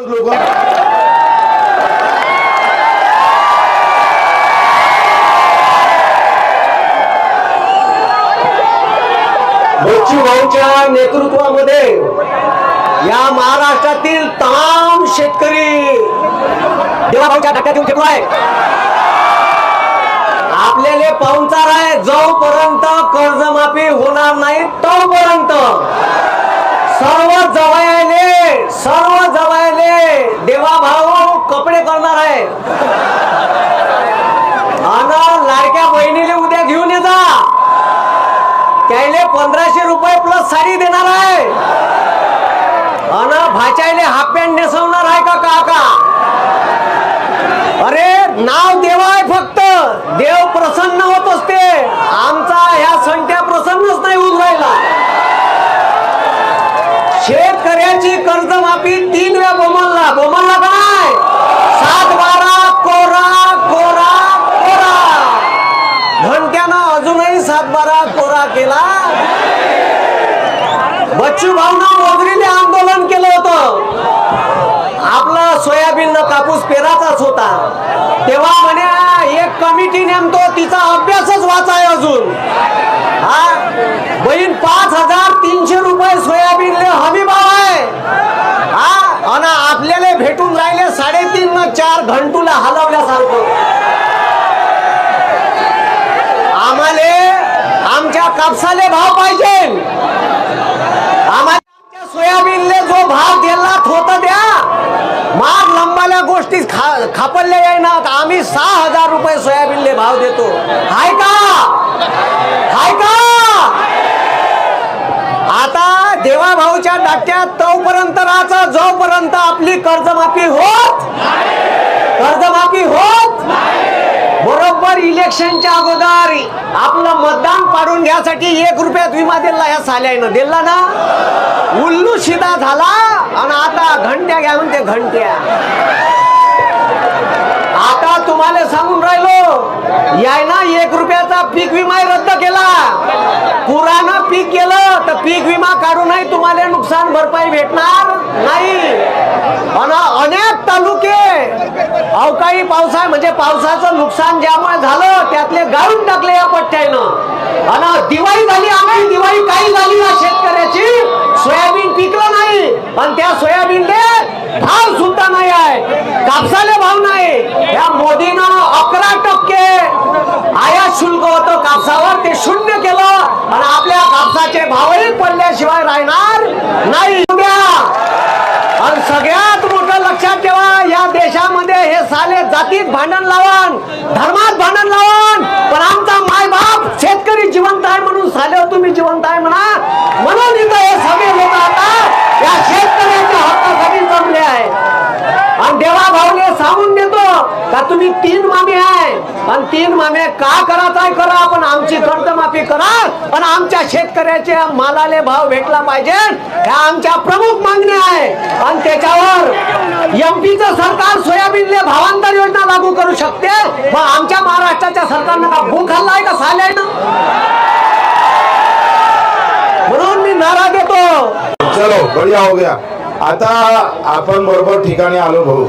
लोक बच्चू भाऊच्या नेतृत्वामध्ये या महाराष्ट्रातील तमाम शेतकरी देवाभाऊच्या धक्क्यात येऊन ठेवतो आहे. आपल्याला पाहुणचार आहे, जोपर्यंत कर्जमाफी होणार नाही तोपर्यंत सर्व जवळले देवाभाऊ कपडे करणार आहे. आणि लाडक्या बहिणीला उद्या घेऊन ये जा, त्याले 1500 रुपये प्लस साडी देणार आहे. आणि भाच्याले हाफ पॅन्ट नेसवणार आहे का काका? अरे नाव देव आहे, फक्त देव प्रसन्न होत असते. आमचा ह्या संख्या प्रसन्नच नाही होऊन राहिला. शेतकऱ्याची कर्जमाफी 3 वेळा बोमलला काय 7-12 कोरा कोरा कोरा. घंट्यानं अजूनही 7-12 कोरा केला. बच्चू भाऊनं मोगरीले आंदोलन केलं होतं. आपला सोयाबीन कापूस पेराचाच होता. तेव्हा म्हणे एक कमिटी नेमतो, तिचा अभ्यासच वाचाय अजून. हा बहीण 5300 रुपये सोयाबीनले हमी भाव आहे. हा आणि आपल्याला भेटून राहिले 3.5 न 4 घंटूला हलवल्यासारखं. आम्हाले आमच्या कापसाले भाव पाहिजे. आम्हाला सोयाबीनले जो भाव दिला होता द्या. माग लंबाल्या गोष्टी खापडल्या येईना. आम्ही 6000 रुपये सोयाबीनले भाव देतो. हाय का? आता देवाभाऊच्या दाट्यात तोपर्यंत राहायचं जोपर्यंत आपली कर्जमाफी होत बरोबर इलेक्शनच्या अगोदर आपलं मतदान पाडून घ्यासाठी 1 रुपयात विमा दिला. ह्या साल्यानं दिला ना, उल्लू शिदा झाला. आणि आता घंट्या घ्या म्हणते, घंट्या. आता तुम्हाला सांगून राहिलो, यायना 1 रुपयाचा पीक विमा रद्द केला. पुरानं पीक केलं तर पीक विमा काढूनही तुम्हाला नुकसान भरपाई भेटणार नाही. आणि अनेक तालुके अवकाळी पावसा म्हणजे पावसाचं नुकसान ज्यामुळे झालं त्यातले गाळून टाकले या पट्ट्यानं. आणि दिवाळी झाली, आम्ही दिवाळी काही झाली ना शेतकऱ्याची. सोयाबीन पिकलं नाही, पण त्या सोयाबीनले भाव सुद्धा नाही आहे. कापसाले भाव नाही. या मोदीनं 11% आयात शुल्क होतं कापसावर, ते 0 केलं. आणि आपल्या कापसाचे भावही पडल्याशिवाय राहणार नाही. आणि सगळ्यात मोठं लक्षात ठेवा, या देशामध्ये हे साले जातीत भांडण लावण, धर्मात भांडण लावण, पण आमचा मायबाप शेतकरी जिवंत आहे म्हणून साले तुम्ही जिवंत आहे म्हणा. म्हणून इथं हे सगळे लोक आता या शेतकऱ्याच्या हक्कासाठी जमले आहे. आणि देवाभाऊने सांगून देतो का तुम्ही 3 मामे आहे, पण 3 मामे का करायचं करा, पण आमची कर्जमाफी करा. पण आमच्या शेतकऱ्याच्या मालाले भाव भेटला पाहिजे, ह्या आमच्या प्रमुख मागण्या आहे. आणि त्याच्यावर एमपीचं सरकार सोयाबीनले भावांतर योजना लागू करू शकते. मग आमच्या महाराष्ट्राच्या सरकारनं का भूक खाल्लाय का साल्यानं? म्हणून मी नारा देतो. चलो बढ़िया हो गया. आता आपण बरोबर ठिकाणी आलो भाऊ.